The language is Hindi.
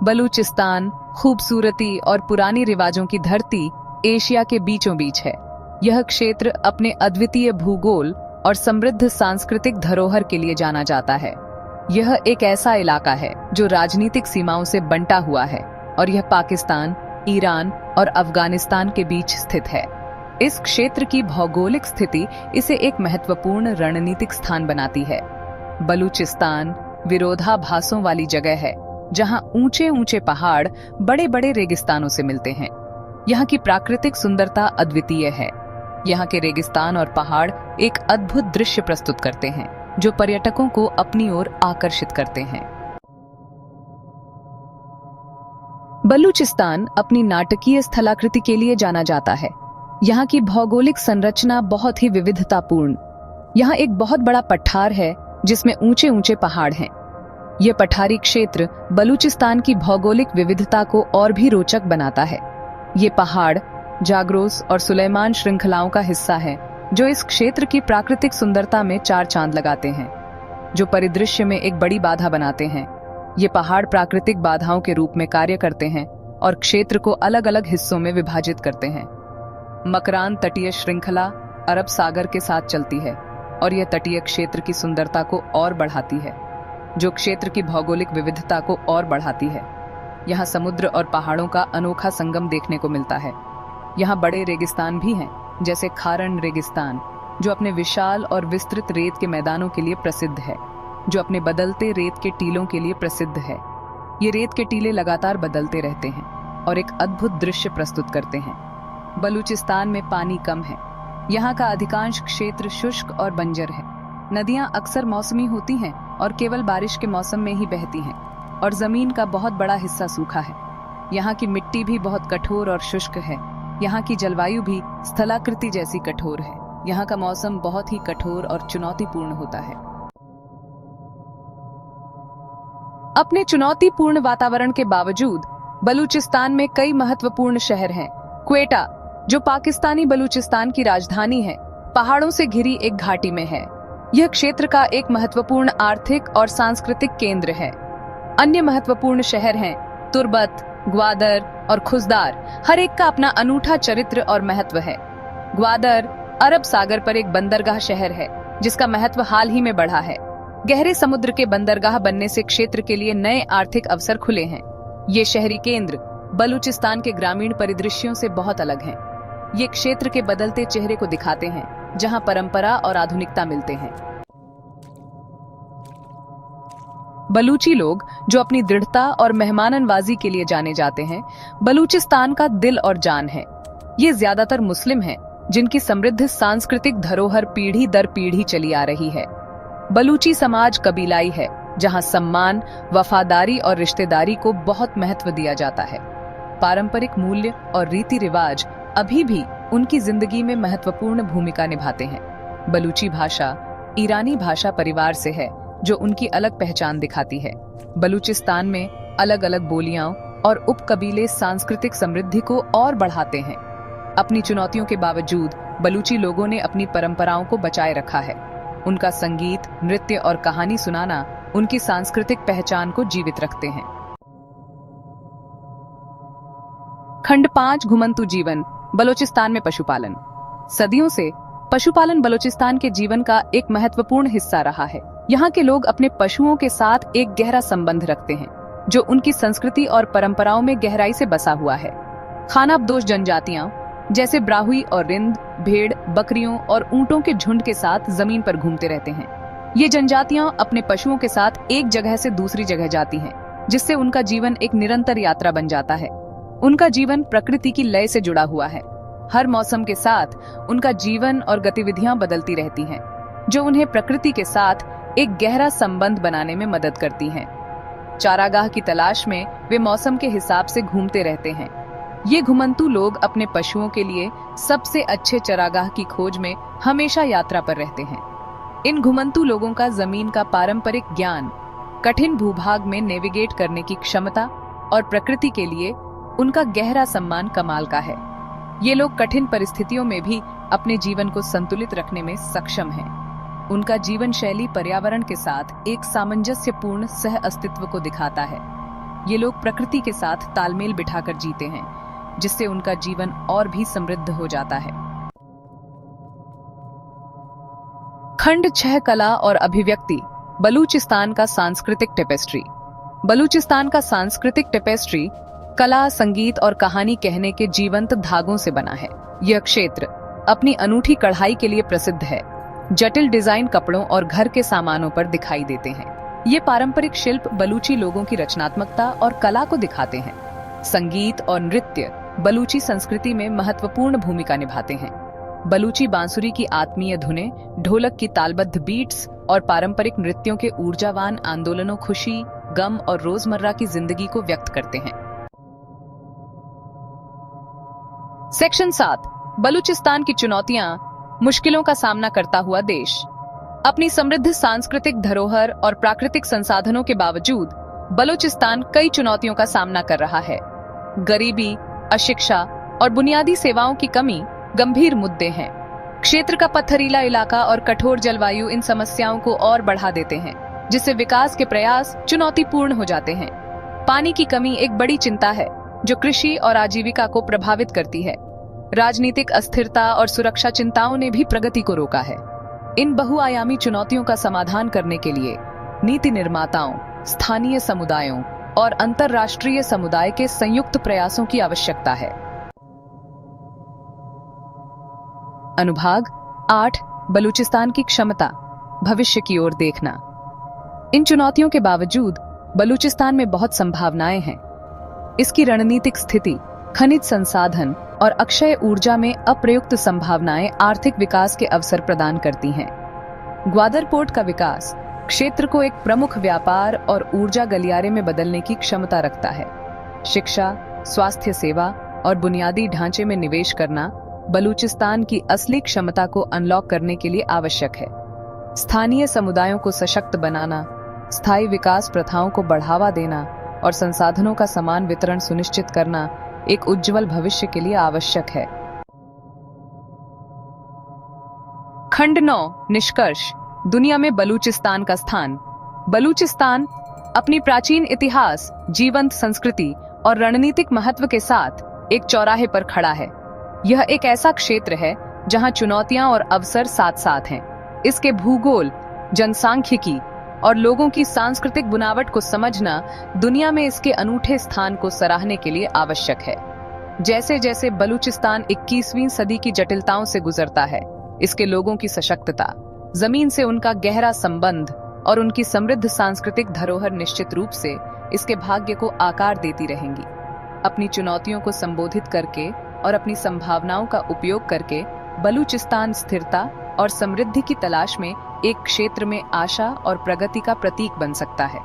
बलूचिस्तान खूबसूरती और पुरानी रिवाजों की धरती एशिया के बीचों बीच है। यह क्षेत्र अपने अद्वितीय भूगोल और समृद्ध सांस्कृतिक धरोहर के लिए जाना जाता है। यह एक ऐसा इलाका है जो राजनीतिक सीमाओं से बंटा हुआ है और यह पाकिस्तान, ईरान और अफगानिस्तान के बीच स्थित है। इस क्षेत्र की भौगोलिक स्थिति इसे एक महत्वपूर्ण रणनीतिक स्थान बनाती है। बलूचिस्तान विरोधाभासों वाली जगह है, जहां ऊंचे ऊंचे पहाड़ बड़े बड़े रेगिस्तानों से मिलते हैं। यहाँ की प्राकृतिक सुंदरता अद्वितीय है। यहाँ के रेगिस्तान और पहाड़ एक अद्भुत दृश्य प्रस्तुत करते हैं, जो पर्यटकों को अपनी ओर आकर्षित करते हैं। बलूचिस्तान अपनी नाटकीय स्थलाकृति के लिए जाना जाता है। यहाँ की भौगोलिक संरचना बहुत ही विविधतापूर्ण। यहाँ एक बहुत बड़ा पठार है जिसमें ऊंचे ऊंचे पहाड़ हैं। यह पठारी क्षेत्र बलूचिस्तान की भौगोलिक विविधता को और भी रोचक बनाता है। ये पहाड़ जाग्रोस और सुलेमान श्रृंखलाओं का हिस्सा है, जो इस क्षेत्र की प्राकृतिक सुंदरता में चार चांद लगाते हैं, जो परिदृश्य में एक बड़ी बाधा बनाते हैं। ये पहाड़ प्राकृतिक बाधाओं के रूप में कार्य करते हैं और क्षेत्र को अलग अलग हिस्सों में विभाजित करते हैं। मकरान तटीय श्रृंखला अरब सागर के साथ चलती है और यह तटीय क्षेत्र की सुंदरता को और बढ़ाती है, जो क्षेत्र की भौगोलिक विविधता को और बढ़ाती है। यहाँ समुद्र और पहाड़ों का अनोखा संगम देखने को मिलता है। यहाँ बड़े रेगिस्तान भी हैं, जैसे खारन रेगिस्तान, जो अपने विशाल और विस्तृत रेत के मैदानों के लिए प्रसिद्ध है, जो अपने बदलते रेत के टीलों के लिए प्रसिद्ध है। ये रेत के टीले लगातार बदलते रहते हैं और एक अद्भुत दृश्य प्रस्तुत करते हैं। बलूचिस्तान में पानी कम है। यहाँ का अधिकांश क्षेत्र शुष्क और बंजर है। नदियाँ अक्सर मौसमी होती हैं और केवल बारिश के मौसम में ही बहती हैं, और जमीन का बहुत बड़ा हिस्सा सूखा है। यहाँ की मिट्टी भी बहुत कठोर और शुष्क है। यहाँ की जलवायु भी स्थलाकृति जैसी कठोर है। यहाँ का मौसम बहुत ही कठोर और चुनौतीपूर्ण होता है। अपने चुनौतीपूर्ण वातावरण के बावजूद बलूचिस्तान में कई महत्वपूर्ण शहर हैं। क्वेटा, जो पाकिस्तानी बलूचिस्तान की राजधानी है, पहाड़ों से घिरी एक घाटी में है। यह क्षेत्र का एक महत्वपूर्ण आर्थिक और सांस्कृतिक केंद्र है। अन्य महत्वपूर्ण शहर हैं तुर्बत, ग्वादर और खुजदार। हर एक का अपना अनूठा चरित्र और महत्व है। ग्वादर अरब सागर पर एक बंदरगाह शहर है, जिसका महत्व हाल ही में बढ़ा है। गहरे समुद्र के बंदरगाह बनने से क्षेत्र के लिए नए आर्थिक अवसर खुले हैं। ये शहरी केंद्र बलूचिस्तान के ग्रामीण परिदृश्यों से बहुत अलग हैं। ये क्षेत्र के बदलते चेहरे को दिखाते हैं, जहां परंपरा और आधुनिकता मिलते हैं। बलूची लोग, जो अपनी दृढ़ता और मेहमाननवाजी के लिए जाने जाते हैं, बलूचिस्तान का दिल और जान है। ये ज्यादातर मुस्लिम हैं, जिनकी समृद्ध सांस्कृतिक धरोहर पीढ़ी दर पीढ़ी चली आ रही है। बलूची समाज कबीलाई है, जहां सम्मान, वफादारी और रिश्तेदारी को बहुत महत्व दिया जाता है। पारंपरिक मूल्य और रीति रिवाज अभी भी उनकी जिंदगी में महत्वपूर्ण भूमिका निभाते हैं। बलूची भाषा ईरानी भाषा परिवार से है, जो उनकी अलग पहचान दिखाती है। बलूचिस्तान में अलग अलग बोलियां और उपकबीले सांस्कृतिक समृद्धि को और बढ़ाते हैं। अपनी चुनौतियों के बावजूद बलूची लोगों ने अपनी परंपराओं को बचाए रखा है। उनका संगीत, नृत्य और कहानी सुनाना उनकी सांस्कृतिक पहचान को जीवित रखते हैं। खंड 5 घुमंतू जीवन बलूचिस्तान में पशुपालन। सदियों से पशुपालन बलूचिस्तान के जीवन का एक महत्वपूर्ण हिस्सा रहा है। यहाँ के लोग अपने पशुओं के साथ एक गहरा संबंध रखते हैं, जो उनकी संस्कृति और परंपराओं में गहराई से बसा हुआ है। खानाबदोश जनजातियां जैसे ब्राहुई और रिंद भेड़, बकरियों और ऊंटों के झुंड के साथ जमीन पर घूमते रहते हैं। ये जनजातियां अपने पशुओं के साथ एक जगह से दूसरी जगह जाती हैं, जिससे उनका जीवन एक निरंतर यात्रा बन जाता है। उनका जीवन प्रकृति की लय से जुड़ा हुआ है। हर मौसम के साथ उनका जीवन और गतिविधियां बदलती रहती हैं, जो उन्हें प्रकृति के साथ एक गहरा संबंध बनाने में मदद करती हैं। चारागाह की तलाश में वे मौसम के हिसाब से घूमते रहते हैं। ये घुमंतू लोग अपने पशुओं के लिए सबसे अच्छे चारागाह की खोज में हमेशा यात्रा पर रहते हैं। इन घुमंतू लोगों का जमीन का पारंपरिक ज्ञान, कठिन भूभाग में नेविगेट करने की क्षमता और प्रकृति के लिए उनका गहरा सम्मान कमाल का है। ये लोग कठिन परिस्थितियों में भी अपने जीवन को संतुलित रखने में सक्षम हैं। उनका जीवन शैली पर्यावरण के साथ एक सामंजस्यपूर्ण सह अस्तित्व को दिखाता है। ये लोग प्रकृति के साथ तालमेल बिठाकर जीते हैं, जिससे उनका जीवन और भी समृद्ध हो जाता है। खंड 6 कला और अभिव्यक्ति, बलूचिस्तान का सांस्कृतिक टेपेस्ट्री। बलूचिस्तान का सांस्कृतिक टेपेस्ट्री कला, संगीत और कहानी कहने के जीवंत धागों से बना है। यह क्षेत्र अपनी अनूठी कढ़ाई के लिए प्रसिद्ध है। जटिल डिजाइन कपड़ों और घर के सामानों पर दिखाई देते हैं। ये पारंपरिक शिल्प बलूची लोगों की रचनात्मकता और कला को दिखाते हैं। संगीत और नृत्य बलूची संस्कृति में महत्वपूर्ण भूमिका निभाते हैं। बलूची बांसुरी की आत्मीय धुनें, ढोलक की तालबद्ध बीट्स और पारंपरिक नृत्यों के ऊर्जावान आंदोलनों खुशी, गम और रोजमर्रा की जिंदगी को व्यक्त करते हैं। सेक्शन 7, बलूचिस्तान की चुनौतियां, मुश्किलों का सामना करता हुआ देश। अपनी समृद्ध सांस्कृतिक धरोहर और प्राकृतिक संसाधनों के बावजूद बलूचिस्तान कई चुनौतियों का सामना कर रहा है। गरीबी, अशिक्षा और बुनियादी सेवाओं की कमी गंभीर मुद्दे हैं। क्षेत्र का पथरीला इलाका और कठोर जलवायु इन समस्याओं को और बढ़ा देते हैं, जिससे विकास के प्रयास चुनौतीपूर्ण हो जाते हैं। पानी की कमी एक बड़ी चिंता है, जो कृषि और आजीविका को प्रभावित करती है। राजनीतिक अस्थिरता और सुरक्षा चिंताओं ने भी प्रगति को रोका है। इन बहुआयामी चुनौतियों का समाधान करने के लिए नीति निर्माताओं, स्थानीय समुदायों और अंतर्राष्ट्रीय समुदाय के संयुक्त प्रयासों की आवश्यकता है। अनुभाग 8, बलूचिस्तान की क्षमता, भविष्य की ओर देखना। इन चुनौतियों के बावजूद बलूचिस्तान में बहुत संभावनाएं हैं। इसकी रणनीतिक स्थिति, खनिज संसाधन और अक्षय ऊर्जा में अप्रयुक्त संभावनाएं आर्थिक विकास के अवसर प्रदान करती हैं। ग्वादर पोर्ट का विकास क्षेत्र को एक प्रमुख व्यापार और ऊर्जा गलियारे में बदलने की क्षमता रखता है। शिक्षा, स्वास्थ्य सेवा और बुनियादी ढांचे में निवेश करना बलूचिस्तान की असली क्षमता को अनलॉक करने के लिए आवश्यक है। स्थानीय समुदायों को सशक्त बनाना, स्थायी विकास प्रथाओं को बढ़ावा देना और संसाधनों का समान वितरण सुनिश्चित करना एक उज्जवल भविष्य के लिए आवश्यक है। खंड 9, निष्कर्ष, दुनिया में बलूचिस्तान का स्थान। बलूचिस्तान अपनी प्राचीन इतिहास, जीवंत संस्कृति और रणनीतिक महत्व के साथ एक चौराहे पर खड़ा है। यह एक ऐसा क्षेत्र है जहां चुनौतियां और अवसर साथ साथ हैं। इसके भूगोल, जनसांख्यिकी और लोगों की सांस्कृतिक बुनावट को समझना दुनिया में इसके अनूठे स्थान को सराहने के लिए आवश्यक है। जैसे जैसे बलूचिस्तान 21वीं सदी की जटिलताओं से गुजरता है, इसके लोगों की सशक्तता, जमीन से उनका गहरा संबंध और उनकी समृद्ध सांस्कृतिक धरोहर निश्चित रूप से इसके भाग्य को आकार देती रहेंगी। अपनी चुनौतियों को संबोधित करके और अपनी संभावनाओं का उपयोग करके बलूचिस्तान स्थिरता और समृद्धि की तलाश में एक क्षेत्र में आशा और प्रगति का प्रतीक बन सकता है।